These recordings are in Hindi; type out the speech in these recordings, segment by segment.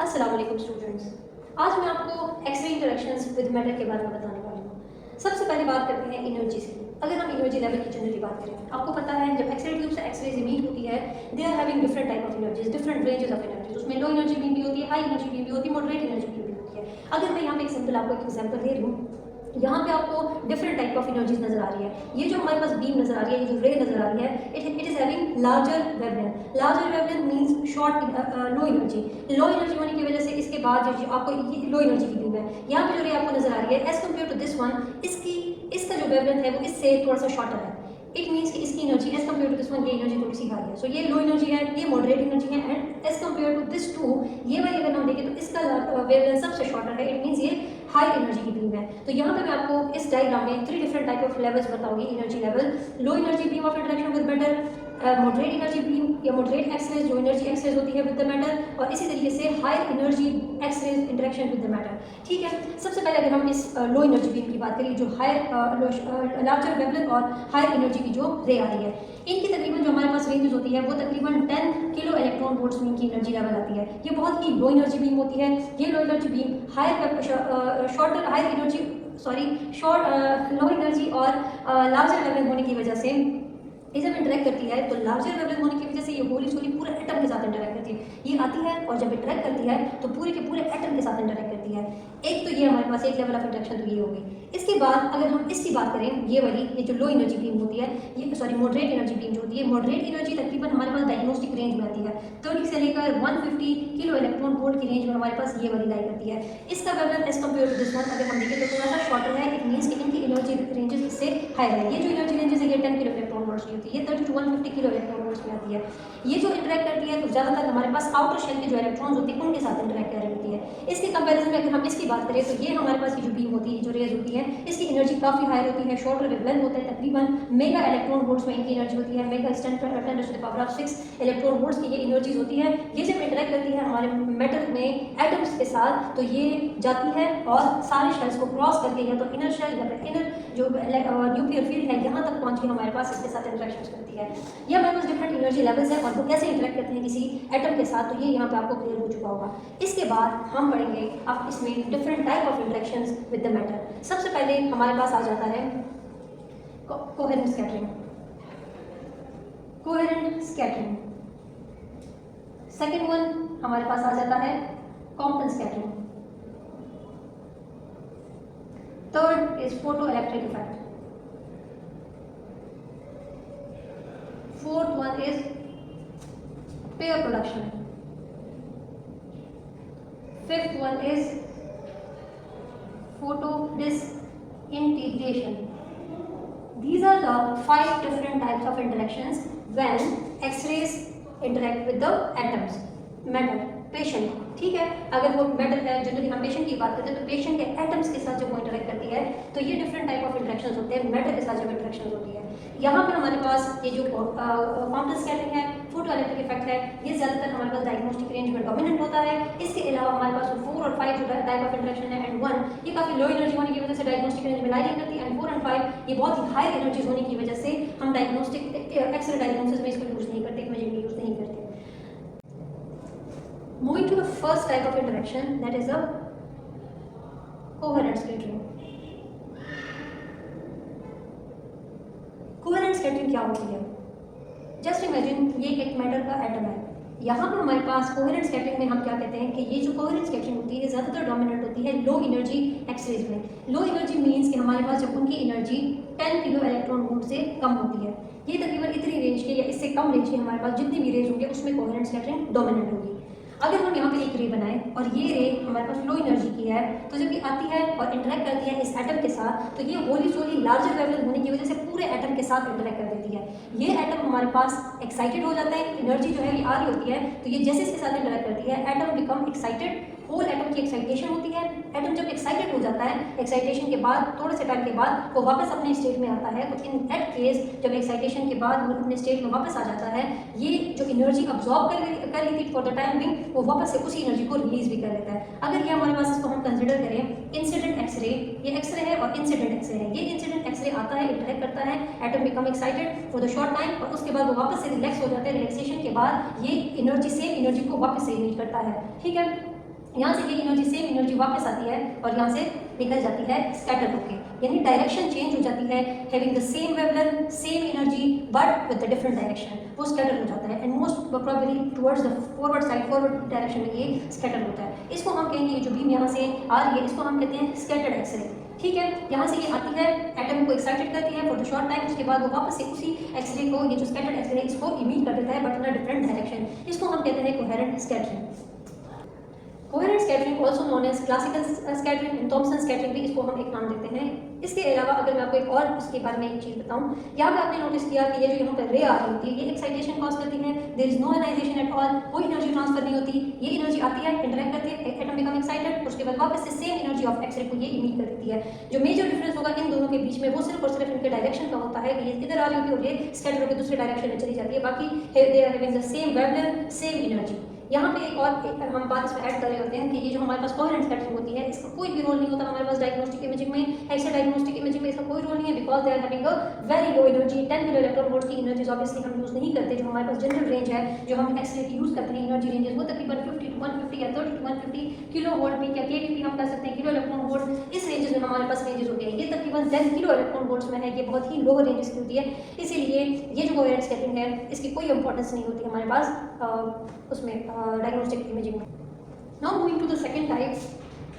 अस्सलाम वालेकुम स्टूडेंट्स। आज मैं आपको एक्सरे इंटरेक्शंस विद मैटर के बारे में बताने वाली हूँ। सबसे पहले बात करते हैं एनर्जीज की। अगर हम एनर्जी लेवल की जनरली बात करें, आपको पता है जब एक्सरे ट्यूब से एक्सरेज इमिट होती है, they are having different type of energies, different ranges of energies. उसमें लो एनर्जी बीम भी होती है, हाई एनर्जी बीम भी होती है, मॉडरेट एनर्जी बीम भी होती है। अगर मैं यहाँ पे आपको एक एग्जाम्पल दे रही हूँ, यहाँ पे आपको डिफरेंट टाइप ऑफ एनर्जीज नजर आ रही है। ये जो हमारे पास बीम नजर आ रही है, ये जो रे नजर आ रही है, it is having larger wavelength. Larger wavelength means short low energy. Low energy होने की वजह से इसके बाद जो आपको ये लो एनर्जी की बीम है, यहाँ पे जो रे आपको नजर आ रही है as compared to this one, इसका जो वेवलेंथ है वो इससे थोड़ा सा शॉर्टर है। इट मीन्स कि इसकी energy as compared to this one, ये एनर्जी थोड़ी सी हाई है। सो ये लो एनर्जी है, ये मॉडरेट एनर्जी है, and as compared to this two, ये वाली अगर हम देखें तो इसका वेवलेंथ सबसे शॉर्टर है। इट मीन्स ये हाई एनर्जी की बीम है। तो यहाँ पे मैं आपको इस डायग्राम में 3 डिफरेंट टाइप ऑफ लेवल्स बताऊंगी energy level. Low energy beam of interaction with matter, moderate energy beam या मॉडरेट एक्सरेज जो एनर्जी एक्सरेज होती है विद द मैटर, और इसी तरीके से high energy x-rays interaction with the matter. ठीक है, सबसे पहले अगर हम इस लो एनर्जी बीम की बात करें, जो लार्जर वेवलेंथ और हाई एनर्जी की जो रे आ रही है, इनकी तकरीबन जो हमारे पास रेंजेस होती है वो तकरीबन 10 किलो इलेक्ट्रॉन वोल्ट्स में इनकी एनर्जी लेवल आती है। ये बहुत ही लो एनर्जी बीम होती है। ये लो एनर्जी बीम लो एनर्जी और लार्जर वेवलेंथ होने की वजह से ये जब इंटरेक्ट करती है, तो लार्जर वेवलेंथ होने की वजह से ये होली सोली पूरे एटम के साथ इंटरेक्ट करती है। ये आती है और जब इंटरेक्ट करती है तो पूरे के पूरे एटम के साथ इंटरेक्ट करती है। एक तो ये हमारे पास एक लेवल ऑफ इंटरेक्शन तो ये होगी। इसके बाद अगर हम इसकी बात करें, ये वाली ये जो लो एनर्जी बीम होती है, ये मॉडरेट एनर्जी बीम जो होती है, मॉडरेट एनर्जी तकरीबन हमारे पास डायग्नोस्टिक रेंज में आती है। 30 से लेकर 150 किलो इलेक्ट्रॉन वोल्ट की रेंज में हमारे पास ये वाली लाई करती है। इसका wavelength as compared to this one अगर हम देखें तो थोड़ा सा शॉर्टर है। इट मीन्स कि इनकी एनर्जी रेंजेस इससे हायर है। ये जो एनर्जी रेंजेस है ये 10 किलो इलेक्ट्रॉन वोल्ट्स की होती है, ये 30 to 150 किलो इलेक्ट्रॉन वोल्ट्स में आती है। ये जो इंटरेक्ट करती है तो ज़्यादातर हमारे पास आउटर शेल के जो इलेक्ट्रॉन्स होते हैं उनके साथ इंटरेक्ट कर रही होती है। इसके कंपैरिजन में अगर हम इसकी बात करें तो ये हमारे पास की जो बीम होती है, जो रेज होती है, इसकी एनर्जी काफ़ी हायर होती है, शॉर्टर वेवलेंथ होता है। तकरीबन मेगा इलेक्ट्रॉन वोल्ट्स में इनकी एनर्जी होती है, मेगा 10⁻⁶ इलेक्ट्रॉन वोल्ट्स की ये एनर्जीज होती है। ये जब इंटरेक्ट करती है हमारे मेटल में एटम्स के साथ, तो ये जाती है और सारे शेल्स को क्रॉस करके या तो इनर शेल या फिर इनर जो न्यूक्लियर फील्ड है यहाँ तक पहुँच के हमारे पास इसके साथ इंटरेक्शन करती है। ये हमारे पास डिफरेंट एनर्जी लेवल्स है और वो कैसे इंटरेक्ट करते हैं किसी एटम के साथ, तो ये यहाँ पे आपको क्लियर हो चुका होगा। इसके बाद हम पढ़ेंगे अब इसमें different type of interactions with the matter. सबसे पहले हमारे पास आ जाता है coherent scattering. Coherent scattering. Second one हमारे पास आ जाता है Compton scattering. Third is photo electric effect. Fourth one is pair production. Fifth one is photo disintegration. These are the 5 different types of interactions when X-rays interact with the atoms, matter, patient. ठीक है, अगर वो मेटल है, जनरली हम पेशेंट की बात करते हैं तो पेशेंट के एटम्स के साथ जब वो इंटरेक्ट करती है तो ये डिफरेंट टाइप ऑफ इंटरेक्शंस होते हैं। मेटल के साथ जब इंटरेक्शंस होती है, यहाँ पर हमारे पास ये जो क्वांटम स्कैटरिंग है, फोटो इलेक्ट्रिक इफेक्ट है, ये ज़्यादातर हमारे पास डायग्नोस्टिक रेंज में डोमिनेंट होता है। इसके अलावा हमारे पास 4 और 5 जो टाइप ऑफ इंटरेक्शन है एंड 1 ये काफ़ी लो एनर्जी होने की वजह से डायग्नोस्टिक रेंज में लाई नहीं करती, एंड 4 और 5 ये बहुत ही हाई एनर्जीज होने की वजह से हम डायग्नोस्टिक एक्सरे डायग्नोसिस में इसको यूज़ नहीं करते, इमेजिंग में यूज़ नहीं करते। Moving to the first type of interaction, that is a coherent scattering. Coherent scattering क्या होती है? Just imagine ये एक मैटर का एटम है। यहाँ पर हमारे पास कोहेरेंट स्कैटरिंग में हम क्या कहते हैं कि ये जो कोहेरेंट स्कैटरिंग होती है ज़्यादातर डोमिनेंट होती है लो एनर्जी एक्सरेज में। लो एनर्जी मीन्स कि हमारे पास जब उनकी एनर्जी 10 किलो इलेक्ट्रॉन वोल्ट से कम होती है, ये तकरीबन इतनी रेंज के या इससे कम रेंज के हमारे पास जितनी भी रेंज होंगे उसमें कोहेरेंट स्कैटरिंग डोमिनेंट होगी। अगर हम यहाँ पे एक रे बनाएं और ये रे हमारे पास लो एनर्जी की है, तो जब ये आती है और इंटरेक्ट करती है इस एटम के साथ, तो ये होली सोली लार्जर वेवलेंथ होने की वजह से पूरे एटम के साथ इंटरेक्ट कर देती है। ये एटम हमारे पास एक्साइटेड हो जाता है, एनर्जी जो है ये आ रही होती है, तो ये जैसे इसके साथ इंटरेक्ट करती है atom become excited, whole atom की एक्साइटेशन होती है। एटम जब एक्साइटेड हो जाता है, एक्साइटेशन के बाद थोड़े से टाइम के बाद वो वापस अपने स्टेट में आता है। तो इन दैट केस जब एक्साइटेशन के बाद वो अपने स्टेट में वापस आ जाता है, ये जो एनर्जी अब्जॉर्ब कर ली थी फॉर द टाइम बिंग, वो वापस से उसी एनर्जी को रिलीज भी कर लेता है। अगर ये हमारे पास इसको हम कंसिडर करें इंसिडेंट एक्सरे, ये एक्सरे है और इंसिडेंट एक्सरे है। ये इंसिडेंट एक्सरे आता है, इंटरेक्ट करता है, atom become excited for the short time और उसके बाद वो वापस से रिलैक्स हो जाता है। रिलैक्सेशन के बाद ये एनर्जी सेम एनर्जी को वापस से रिलीज करता है। ठीक है, यहाँ से ये एनर्जी सेम एनर्जी वापस आती है और यहाँ से निकल जाती है स्कैटर होके, यानी डायरेक्शन चेंज हो जाती है, having the same wavelength same energy but with the different direction, वो स्कैटर हो जाता है and most probably towards the forward side, forward direction में ये स्कैटर होता है। इसको हम कहेंगे जो बीम यहाँ से आ रही है इसको हम कहते हैं स्कैटर्ड एक्सरे। ठीक है, यहाँ से ये आती है, एटम को एक्साइटेड करती है फॉर द शॉर्ट टाइम, उसके बाद वो वापस से उसी एक्सरे को, ये जो स्कैटर्ड एक्सरे इसको इमिट कर देता है but in a different direction, इसको हम कहते हैं coherent scattering. Coherent scattering also known as classical scattering and Thomson scattering भी इसको हम एक नाम देते हैं। इसके अलावा अगर मैं आपको एक और उसके बारे में एक चीज़ बताऊं, यहाँ पे आपने नोटिस किया कि ये जो यहाँ पर रे आ रही होती है ये एक्साइटेशन कॉज करती है, there is no ionisation at all, कोई एनर्जी ट्रांसफर नहीं होती, ये एनर्जी आती है इंटरैक्ट करती है, एटम बिकम एक्साइटेड, उसके बाद वापस से सेम एनर्जी ऑफ एक्सरे को ये इमिट कर देती है। जो मेजर डिफरेंस होगा इन दोनों के बीच में वो सिर्फ और सिर्फ इनके डायरेक्शन का होता है कि ये इधर आ रही होती है और ये स्कैटर होकर दूसरे डायरेक्शन में चली जाती है, बाकी they are having the same wavelength same energy. यहाँ पे एक और हम बात इसमें ऐड कर रहे होते हैं कि ये जो हमारे पास कोहेरेंट स्कैटरिंग होती है इसका कोई भी रोल नहीं होता हमारे पास डायग्नोस्टिक इमेजिंग में, एक्सरे डायग्नोस्टिक इमेजिंग में इसका कोई रोल नहीं है, because they are having a very low energy, 10 kilo electron volt की एनर्जीज ऑब्वियसली हम यूज़ नहीं करते। जो हमारे पास जनरल रेंज है जो हम एक्सरे की यूज़ करते हैं एनर्जी रेंजेस वो तकरीबन 50 to 150 या 30 to 150 किलो वोल्ट पीक या केवीपी हम कर सकते हैं, किलो इलेक्ट्रॉन वोल्ट, इस रेंजेस में हमारे पास रेंजेस होते हैं। ये तकरीबन 10 किलो इलेक्ट्रॉन वोल्ट्स में है, ये बहुत ही लोअर रेंजेस की होती है, इसीलिए ये जो कोहेरेंट स्कैटरिंग है इसकी कोई इंपॉर्टेंस नहीं होती हमारे पास उसमें डायग्नोस्टिक इमेजिंग में। Now moving to the second type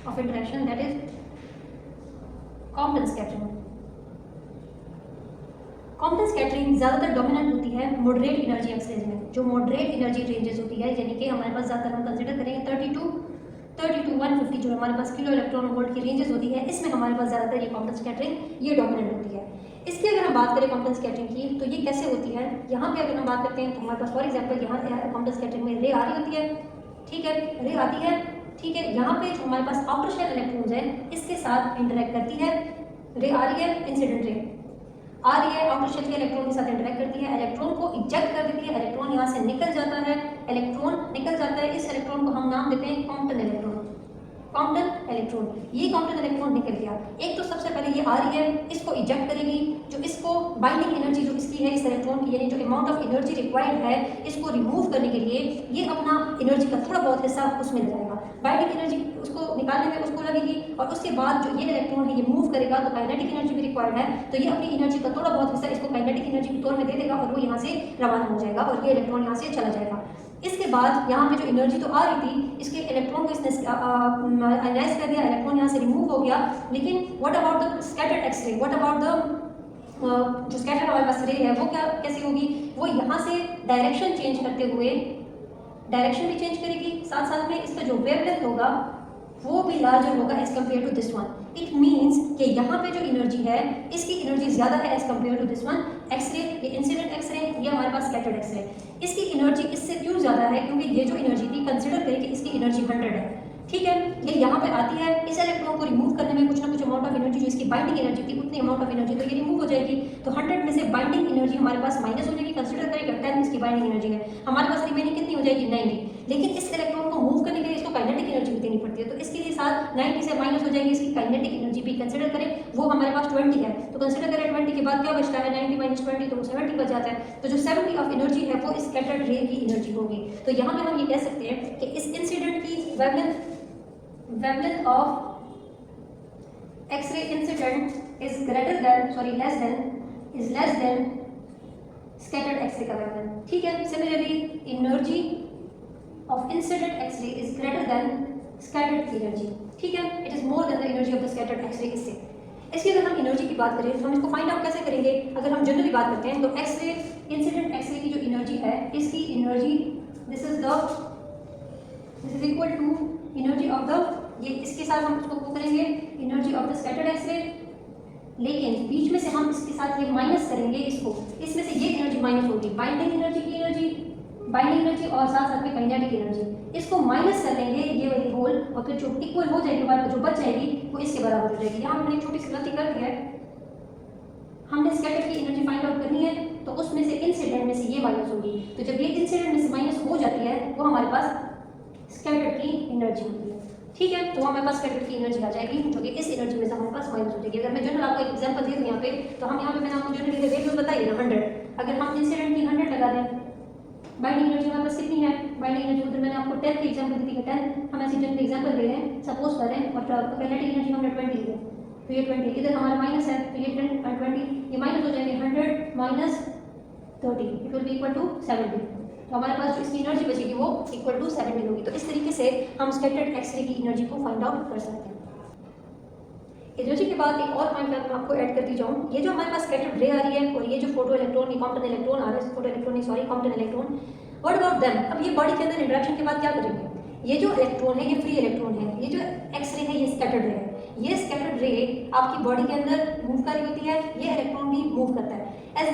of interaction, that is Compton scattering. Compton scattering ज़्यादातर डोमिनेंट होती है मॉडरेट एनर्जी एक्सरेज में, जो मॉडरेट एनर्जी रेंजेस होती है, यानी कि हमारे पास ज़्यादातर हम कंसिडर करेंगे 30 to 150 जो हमारे पास किलो इलेक्ट्रॉन वोल्ट की रेंजेस होती है, इसमें हमारे पास ज़्यादातर ये कॉम्प्टन स्कैटरिंग ये डोमिनेंट होती है। इसकी अगर हम बात करें कॉम्प्टन स्कैटरिंग की तो ये कैसे होती है, यहाँ पे अगर हम बात करते हैं तो हमारे पास फॉर एग्जाम्पल यहाँ कॉम्प्टन स्कैटरिंग में रे आ रही होती है, ठीक है, रे आती है, ठीक है, यहाँ पे जो हमारे पास आउटर शेल इलेक्ट्रॉन्स है इसके साथ इंटरेक्ट करती है, रे आ रही है, इंसिडेंट रे आ रही है, आउटर शेल के इलेक्ट्रॉन के साथ इंटरेक्ट करती है, इलेक्ट्रॉन को इजेक्ट कर देती है, इलेक्ट्रॉन यहाँ से निकल जाता है, इलेक्ट्रॉन निकल जाता है, इस इलेक्ट्रॉन को हम नाम देते हैं कॉम्प्टन इलेक्ट्रॉन। कॉम्प्टन इलेक्ट्रॉन, ये कॉम्प्टन इलेक्ट्रॉन निकल गया, एक तो सबसे पहले ये आ रही है, इसको इजेक्ट करेगी, जो इसको बाइंडिंग एनर्जी जो इसकी है इस इलेक्ट्रॉन की, यानी जो अमाउंट ऑफ एनर्जी रिक्वायर्ड है इसको रिमूव करने के लिए ये अपना एनर्जी का थोड़ा बहुत हिस्सा उसमें लगाएगा, बाइंडिंग एनर्जी उसको निकालने में उसको लगेगी, और उसके बाद जो ये इलेक्ट्रॉन है ये मूव करेगा तो काइनेटिक एनर्जी भी रिक्वायर्ड है, तो ये अपनी एनर्जी का थोड़ा बहुत हिस्सा इसको काइनेटिक एनर्जी के तौर में दे देगा और वो यहाँ से रवाना हो जाएगा और ये इलेक्ट्रॉन यहाँ से चला जाएगा। इसके बाद यहाँ पे जो एनर्जी तो आ रही थी इसके इलेक्ट्रॉन को इसने आयनाइज कर दिया, इलेक्ट्रॉन यहाँ से रिमूव हो गया, लेकिन what about the scattered x-ray, what about the जो स्कैटर्ड हमारे पास रे है वो क्या कैसी होगी, वो यहाँ से डायरेक्शन चेंज करते हुए डायरेक्शन भी चेंज करेगी, साथ साथ में इसका जो वेवलेंथ होगा वो भी लार्जर होगा as compared to this one. It means कि यहाँ पे जो एनर्जी है इसकी एनर्जी ज़्यादा है as compared to this one. X-ray, ये इंसिडेंट एक्सरे, ये हमारे पास स्कैटर्ड एक्सरे, इसकी एनर्जी इससे क्यों ज़्यादा है, क्योंकि ये जो एनर्जी थी कंसिडर करें कि इसकी एनर्जी 100 है, ठीक है, ये यहाँ पे आती है, इस इलेक्ट्रॉन को रिमूव करने में कुछ ना कुछ अमाउंट ऑफ एनर्जी जो इसकी बाइंडिंग एनर्जी थी उतनी अमाउंट ऑफ एनर्जी तो ये रिमूव हो जाएगी, तो 100 में से बाइंडिंग एनर्जी हमारे पास माइनस हो जाएगी, कंसिडर करें 10 इसकी बाइंडिंग एनर्जी है, हमारे पास रिमेनिंग कितनी हो जाएगी 90, लेकिन इस इलेक्ट्रॉन को मूव करने के लिए इसको काइनेटिक एनर्जी भी देनी पड़ती है, तो इसके लिए साथ 90 से माइनस हो जाएगी इसकी काइनेटिक एनर्जी भी, कंसिडर करें वो हमारे पास 20 है, तो कंसिडर करें 20 के बाद क्या बचता है 90 माइनस 20 तो 70 बच जाता है, तो जो 70 ऑफ एनर्जी है वो स्कैटर्ड रे की एनर्जी होगी। तो यहाँ पे हम ये कह सकते हैं कि इस इंसिडेंट की wavelength of X-ray incident is less than scattered X-ray का wavelength, ठीक है। Similarly, energy of incident X-ray is greater than scattered energy, ठीक है, it is more than the energy of the scattered X-ray। इसकी अगर हम एनर्जी की बात करें तो हम इसको फाइंड आउट कैसे करेंगे, अगर हम जनरली बात करते हैं तो एक्सरे इंसिडेंट एक्सरे की जो एनर्जी है इसकी energy this is equal to energy of the, ये इसके साथ हम इसको वो करेंगे energy of the scattered x-ray, लेकिन बीच में से हम इसके साथ ये माइनस करेंगे, इसको इसमें से ये एनर्जी माइनस होगी, बाइंडिंग एनर्जी और साथ साथ में काइनेटिक एनर्जी, इसको माइनस कर लेंगे ये वाली होल, और फिर जो इक्वल हो जाएगी हमारे जो बच जाएगी वो इसके बराबर हो जाएगी। यहाँ हमने एक छोटी सी गलती कर दी है, हमने स्कैटर की एनर्जी फाइंड आउट करनी है तो उसमें से इंसिडेंट में से ये माइनस होगी, तो जब ये इंसिडेंट में से माइनस हो जाती है वो हमारे पास स्कैटर की एनर्जी होती है, ठीक है, तो हमारे पास स्कैटर की एनर्जी आ जाएगी जो कि इस एनर्जी में से हमारे पास माइनस हो जाएगी। अगर मैं जनरल आपको एक एग्जांपल दे दूँ यहाँ पे, तो हम यहाँ पे मैंने आपको जनरली वैल्यूज बताई है 100, अगर हम इंसिडेंट की 100 लगा दें बाइंडिंग एनर्जी हमारे पास कितनी है, बाइंडिंग एनर्जी उधर मैंने आपको 10 की एग्जांपल दी थी, 10 हम ऐसे जनरल एग्जांपल ले रहे हैं, सपोज कर रहे हैं, और काइनेटिक एनर्जी हमने 20 ली है, तो ये 20 इधर हमारा माइनस है, तो ये 20 ये माइनस हो जाएंगे, 100 minus 30 it will be equal to 70, तो हमारे पास जो इसकी एनर्जी बचेगी वो इक्वल टू 70 होगी। तो इस तरीके से हम स्कैटर्ड एक्सरे की एनर्जी को फाइंड आउट कर सकते हैं। एनर्जी के बाद एक और पॉइंट मैं आपको ऐड करती जाऊँ, ये जो हमारे पास स्कैटर्ड रे आ रही है और ये जो फोटो इलेक्ट्रॉन या कॉम्पटन इलेक्ट्रॉन आ रहा है, photo electron sorry Compton electron, what about them, अब ये बॉडी के अंदर इंटरेक्शन के बाद क्या करेंगे, ये जो इलेक्ट्रॉन है ये फ्री इलेक्ट्रॉन है, ये जो एक्सरे है ये स्कैटर्ड रे है, ये स्कैटर्ड रे आपकी बॉडी के अंदर मूव कर रही होती है, ये इलेक्ट्रॉन भी मूव करता है, as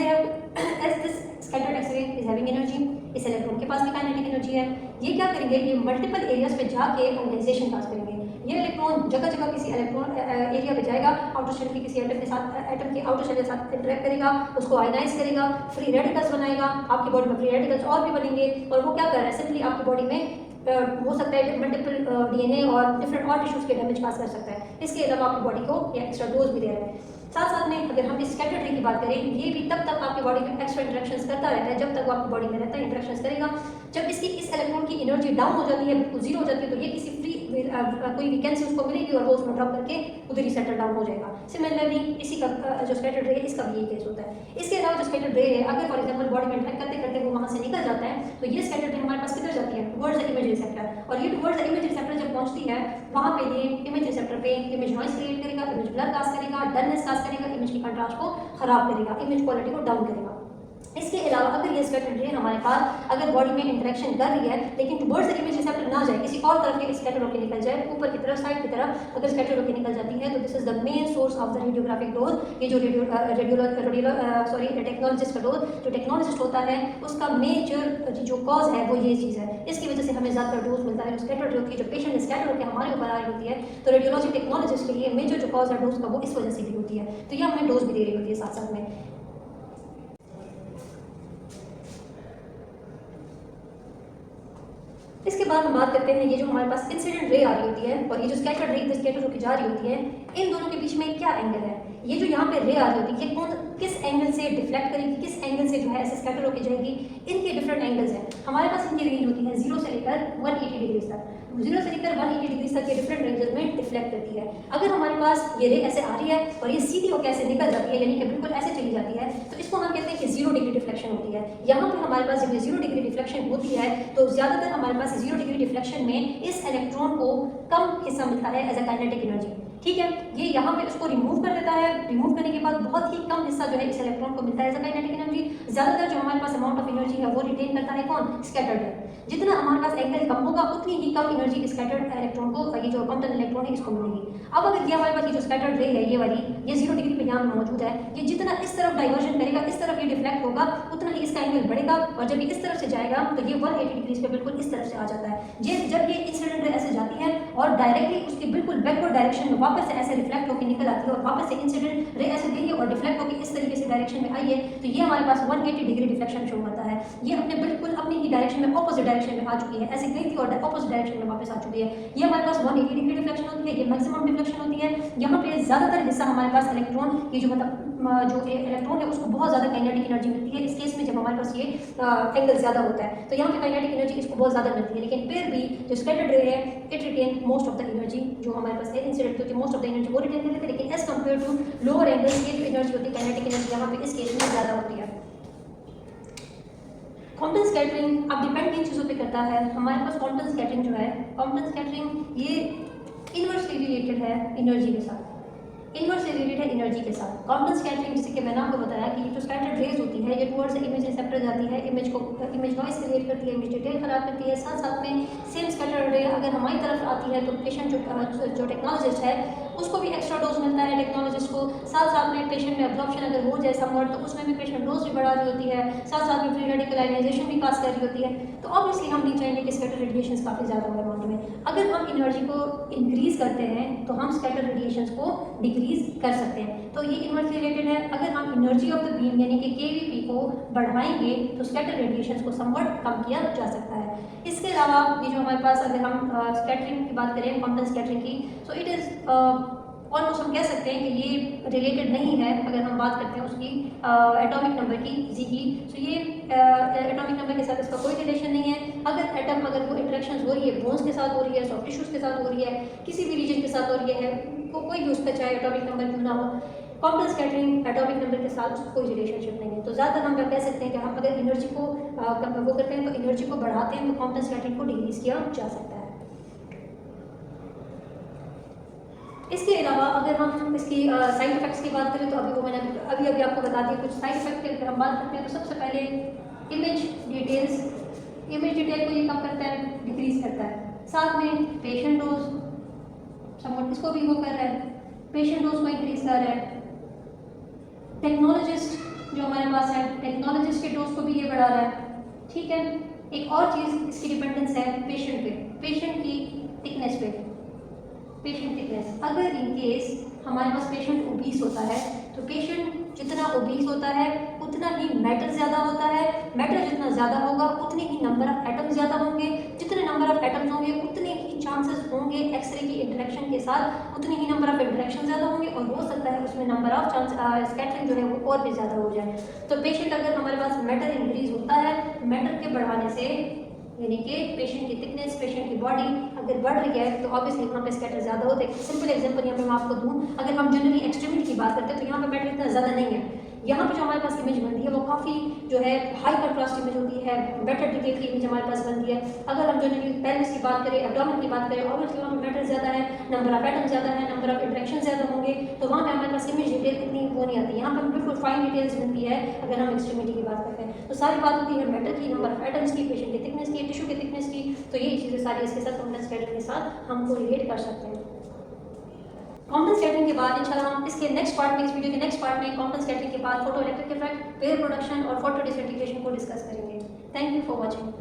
this scattered x-ray is having energy, इस इलेक्ट्रॉन के पास भी काइनेटिक एनर्जी है, ये क्या करेंगे, ये मल्टीपल एरियाज पे जाके आयोनाइजेशन पास करेंगे, ये इलेक्ट्रॉन जगह जगह किसी इलेक्ट्रॉन एरिया पे जाएगा, आउटर शेल के किसी एटम के साथ, एटम के आउटर शेल के साथ इंटरेक्ट करेगा, उसको आयनाइज करेगा, फ्री रेडिकल्स बनाएगा, आपकी बॉडी में फ्री रेडिकल्स और भी बनेंगे, और वो क्या कर रहा है, सिंपली आपकी बॉडी में हो सकता है मल्टीपल डीएनए और डिफरेंट और टिश्यूज के डैमेज पास कर सकता है, इसके अलावा आपकी बॉडी को या एक्स्ट्रा डोज भी दे रहा है। साथ साथ में अगर हम इस स्कैटर्ड रे की बात करें, ये भी तब तक आपकी बॉडी में एक्स्ट्रा इंटरेक्शंस करता रहता है जब तक वो आपकी बॉडी में रहता है, इंटरेक्शंस करेगा, जब इसकी इस इलेक्ट्रॉन की एनर्जी डाउन हो जाती है, बिल्कुल जीरो हो जाती है, तो ये किसी फ्री कोई वैकेंसी उसको मिलेगी और वो उसमें ड्रॉप करके उधर ही सेटल डाउन हो जाएगा। सिमिलरली इसी का जो स्कैटर्ड रे है इसका भी यही केस होता है। इसके अलावा जो स्कैटर्ड रे है, अगर फॉर एग्जांपल बॉडी में इंटरेक्ट करते करते वो वहाँ से निकल जाता है, तो ये स्कैटर्ड रे हमारे पास किधर जाती है, टुवर्ड्स द इमेज रिसेप्टर, और ये टुवर्ड्स द इमेज रिसेप्टर जब पहुंचती है वहाँ पे ये इमेज रिसेप्टर पे इमेज नॉइस क्रिएट करेगा, इमेज ब्लर कास्ट करेगा, डलनेस कास्ट करेगा, इमेज की कंट्रास्ट को खराब करेगा, इमेज क्वालिटी को डाउन करेगा। इसके अलावा अगर ये स्कैटर्ड रे हमारे पास अगर बॉडी में इंटरेक्शन कर रही है लेकिन टुवर्ड्स द इमेज रिसेप्टर ना जाए, किसी और तरफ ये स्कैटर होकर निकल जाए, ऊपर की तरफ साइड की तरफ अगर स्कैटर होकर निकल जाती है, तो this is the main source of the radiographic dose. ये जो टेक्नोलॉजिस्ट का डोज जो टेक्नोलॉजिस्ट होता है उसका मेजर जो कॉज है वो ये चीज़ है, इसकी वजह से हमें ज़्यादातर डोज मिलता है। स्कैटर होती है, जो पेशेंट स्कैटर होकर हमारे ऊपर आ रही होती है, तो रेडियोलॉजी टेक्नोलॉजिस्ट के लिए मेजर जो कॉज है डोज का वो इस वजह से भी होती है, तो ये हमें डोज भी दे रही होती है साथ साथ में। इसके बाद हम बात करते हैं ये जो हमारे पास इंसिडेंट रे आ रही होती है और ये जो स्कैटर्ड रे स्कैटर होकर जा रही होती है, इन दोनों के बीच में क्या एंगल है, ये जो यहाँ पे रे आ रही होती है ये कौन किस एंगल से डिफ्लेक्ट करेगी, किस एंगल से जो है ऐसे स्कैटर होकर जाएगी, इनके डिफरेंट एंगल्स हैं। हमारे पास इनकी रेंज होती है 0 से लेकर 180 डिग्री तक, 0 से लेकर 180 डिग्री तक ये डिफरेंट रेंजेस में डिफ्लेक्ट करती है। अगर हमारे पास ये रे ऐसे आ रही है और ये सीधी होकर ऐसे निकल जाती है, यानी कि बिल्कुल ऐसे चली जाती है, तो इसको हम कहते हैं कि 0 डिग्री डिफ्लेक्शन होती है। यहाँ पर हमारे पास जब ये 0 डिग्री डिफ्लेक्शन होती है तो ज़्यादातर हमारे पास 0 डिग्री डिफ्लेक्शन में इस इलेक्ट्रॉन को कम हिस्सा मिलता है एज अ काइनेटिक एनर्जी, ठीक है। ये यहाँ पे उसको रिमूव कर देता है, रिमूव करने के बाद बहुत ही कम हिस्सा जो है इस इलेक्ट्रॉन को मिलता है एज अ काइनेटिक एनर्जी। ज़्यादातर जो हमारे पास अमाउंट ऑफ एनर्जी है वो रिटेन करता है कौन, स्कैटर्ड है। जितना हमारे पास एंगल कम होगा उतनी ही कम एनर्जी स्कैटर्ड इलेक्ट्रॉन को, ये जो कॉम्पटन इलेक्ट्रॉन है इसको मिलेगी। अब अगर ये हमारे पास ये जो स्कैटर्ड रे है ये वाली, ये 0 डिग्री पे यहाँ मौजूद है, ये जितना इस तरफ डाइवर्जन करेगा, इस तरफ ये डिफ्लेक्ट होगा, उतना ही इसका एंगल बढ़ेगा, और जब ये इस तरफ से जाएगा तो ये 180 डिग्री पे बिल्कुल इस तरफ से आ जाता है। जब ये इंसिडेंट रे ऐसे जाती है और डायरेक्टली उसके बिल्कुल बैकवर्ड डायरेक्शन में वापस से ऐसे रिफ्लेक्ट होकर निकल आती है और वापस से इंसिडेंट रे ऐसे गई है और डिफ्लेक्ट होकर इस तरीके से डायरेक्शन में आई है, तो ये हमारे पास 180 डिग्री डिफ्लेक्शन शो करता है। ये अपने बिल्कुल अपनी ही डायरेक्शन में ऑपोजिट डायरेक्शन में आ चुकी है, ऐसे गई थी और ऑपोजिट डायरेक्शन में वापस आ चुकी है। ये हमारे पास 180 डिग्री डिफ्लेक्शन होती है, ये मैक्सिमम डिफ्लेक्शन होती है। यहाँ पे ज़्यादातर हिस्सा हमारे पास इलेक्ट्रॉन, ये जो मतलब जो इलेक्ट्रॉन है उसको बहुत ज़्यादा काइनेटिक एनर्जी मिलती है। इस केस में जब हमारे पास ये एंगल ज़्यादा होता है तो यहाँ पे काइनेटिक एनर्जी इसको बहुत ज़्यादा मिलती है, लेकिन फिर भी जो स्कैटर्ड रे है it retain most of the energy. जो हमारे पास इंसिडेंट होती है मोस्ट ऑफ द एनर्जी वो रिटेन कर लेते हैं, लेकिन as compared to lower angles ये जो एनर्जी होती है काइनेटिक एनर्जी यहाँ पे इस केस में ज़्यादा होती है। क्वांटम स्कैटरिंग अब डिपेंड किन चीज़ों पे करता है। हमारे पास क्वांटम स्कैटरिंग जो है, क्वांटम स्कैटरिंग ये इनवर्सली रिलेटेड है एनर्जी के साथ, इनवर्सली रिलेटेड है एनर्जी के साथ। क्वांटम स्कैटरिंग जैसे कि मैंने आपको बताया कि ये जो स्कैटर्ड रेज होती है ये टुवर्ड्स इमेज रिसेप्टर जाती है, इमेज नॉइस क्रिएट करती है, इमेज डिटेल खराब करती है। साथ साथ में सेम स्कैटर्ड रे अगर हमारी तरफ आती है तो पेशेंट जो टेक्नोलॉजिस्ट है उसको भी एक्स्ट्रा डोज मिलता है टेक्नोलॉजिस्ट को। साथ साथ में पेशेंट में अब्जॉर्प्शन अगर हो जाए समवट तो उसमें भी पेशेंट डोज भी बढ़ा रही होती है, साथ साथ में फ्री रेडिकल आयनाइजेशन भी पास कर रही होती है। तो ऑब्वियसली हम नहीं चाहेंगे कि स्कैटर रेडिएशंस काफ़ी ज़्यादा हो अमाउंट में। अगर हम एनर्जी को इंक्रीज करते हैं तो हम स्कैटर रेडिएशंस को डिक्रीज कर सकते हैं, तो ये इनवर्सली रिलेटेड है। अगर हम एनर्जी ऑफ द बीम यानी कि केवीपी को बढ़ाएंगे तो स्कैटर रेडिएशंस को समवट कम किया जा सकता है। इसके अलावा ये जो हमारे पास अगर हम स्कैटरिंग की बात करें क्वांटम स्कैटरिंग की, सो इट इज़ ऑलमोस्ट हम कह सकते हैं कि ये रिलेटेड नहीं है अगर हम बात करते हैं उसकी एटॉमिक नंबर की जी की। तो ये एटॉमिक नंबर के साथ इसका कोई रिलेशन नहीं है। अगर वो इंटरेक्शन हो रही है बोन्स के साथ हो रही है, सॉफ्ट टिश्यूज के साथ हो रही है, किसी भी रीजन के साथ हो रही है, कोई भी उसका चाहे एटॉमिक नंबर क्यों ना हो, क्वांटम स्कैटरिंग एटॉमिक नंबर के साथ उसका कोई रिलेशनशिप नहीं है। तो ज़्यादातर हम कह सकते हैं कि हम अगर एनर्जी को वो करते हैं तो एनर्जी को बढ़ाते हैं तो क्वांटम स्कैटरिंग को डिक्रीज किया जा सकता है। इसके अलावा अगर हम इसकी साइड इफेक्ट्स की बात करें तो अभी वो मैंने अभी आपको बता दिया। कुछ साइड इफेक्ट की अगर हम बात करते हैं तो सबसे पहले इमेज डिटेल को ये कम करता है, डिक्रीज करता है। साथ में पेशेंट डोज समवट इसको भी वो कर रहा है, पेशेंट डोज को इंक्रीज कर रहा है। टेक्नोलॉजिस्ट जो हमारे पास है, टेक्नोलॉजिस्ट के डोज को भी ये बढ़ा रहा है। ठीक है, एक और चीज़ इसकी डिपेंडेंस है पेशेंट पे, पेशेंट की थिकनेस पे। पेशेंट थिकनेस अगर इन केस हमारे पास पेशेंट ओबीस होता है तो पेशेंट जितना ओबीस होता है उतना ही मैटर ज़्यादा होता है, मैटर जितना ज़्यादा होगा उतने ही नंबर ऑफ एटम्स ज़्यादा होंगे, जितने नंबर ऑफ एटम्स होंगे उतने ही चांसेस होंगे एक्सरे की इंटरेक्शन के साथ, उतने ही नंबर ऑफ इंटरेक्शन ज़्यादा होंगे और हो सकता है उसमें नंबर ऑफ चांस स्कैटरिंग जो है वो और भी ज़्यादा हो जाए। तो पेशेंट अगर हमारे पास मैटर इंक्रीज होता है, मैटर के बढ़ाने से यानी कि पेशेंट की थिकनेस, पेशेंट की बॉडी अगर बढ़ रही है तो ऑब्वियसली वहाँ पे स्कैटर ज़्यादा होते हैं। सिंपल एग्जांपल यहाँ पे मैं आपको दूँ, अगर हम जनरली एक्सट्रीमिटी की बात करते हैं तो यहाँ पे मैटर इतना ज़्यादा नहीं है। यहाँ पे जो हमारे पास इमेज बनती है वो काफ़ी जो है हाई कंट्रास्ट इमेज होती है, बेटर डिटेल की इमेज हमारे पास बनती है। अगर हम जनरली पेल्विस की बात करें, एब्डोमेन की बात करें, ऑब्वियसली वहाँ पे मैटर ज़्यादा है, नंबर ऑफ एटम ज़्यादा है, नंबर ऑफ इंटरेक्शन ज़्यादा होंगे, तो वहाँ पे हमारे पास इमेज डिटेल इतनी वो नहीं आती। यहाँ पर बिल्कुल फाइन डिटेल्स बनती है अगर हम एक्सट्रीमिटी की बात करते हैं। तो सारी बात होती है मैटर की, नंबर ऑफ एटम्स की, पेशेंट की थिकनेस की, टिश्यू की थिकनेस की। तो ये चीज़ें सारी इसके साथ क्वांटम स्कैटरिंग के साथ हम कोरिलेट कर सकते हैं। क्वांटम स्कैटरिंग के बाद इंशाल्लाह हम इसके नेक्स्ट पार्ट में, इस वीडियो के नेक्स्ट पार्ट में क्वांटम स्कैटरिंग के बाद photo electric effect, wave production और फोटो डिसइंटीग्रेशन को डिस्कस करेंगे। Thank you for watching.